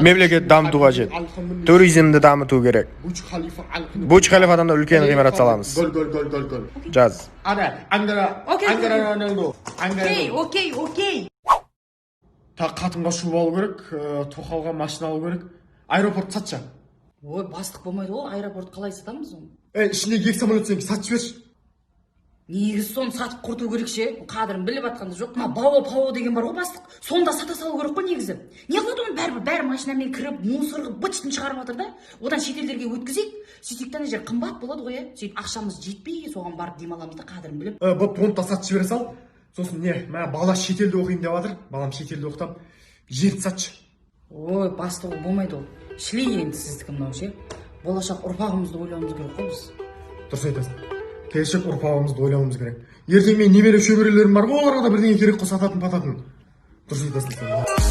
Мемлекет дамыту қажет. Туризмді дамыту керек. Бурдж халифадан да үлкен ғимарат саламыз. Жаз. Окей. Та қатынға шу алу керек, тоқалға машина алу керек. Аэропорт сатшы. Ой, бастық болмайды ғой, аэропорт қалай сатамыз оны? Ішіне 2 самолет сен сатшы берші. Негізі соны сатып құрту керек ше. Қадірін біліп атқанда жоқ. Бау деген бар ғой бастық. Сонда сата салу керек қой негізі. Не қылады оны бәрі машинамен кіріп, мусорғы бытшытын шығарып жатыр да. Одан шетелдерге өткізейік. Сөйтсек ана жер қымбат болады ғой, сөйтіп ақшамыз жетпей, соған барып демаламыз да қадірін біліп. Бұл тонта сатшы бере сал. Сосын не, бала шетелде оқиын деп жатыр. Балам шетелде оқытам. Жерді сатшы. Ой, бастығы болмайды ол. Шлей енді сіздікі мынау ше. Болашақ ұрпағымызды ойлауымыз керек қой біз. Дұрыс айтасың. Келешек ұрпағымызды ойлауымыз керек. Ертең мен немере шөберелерім бар ғой, оларға да бірдеңе керек қой, сататын пататын. Дұрыс айтасың сен.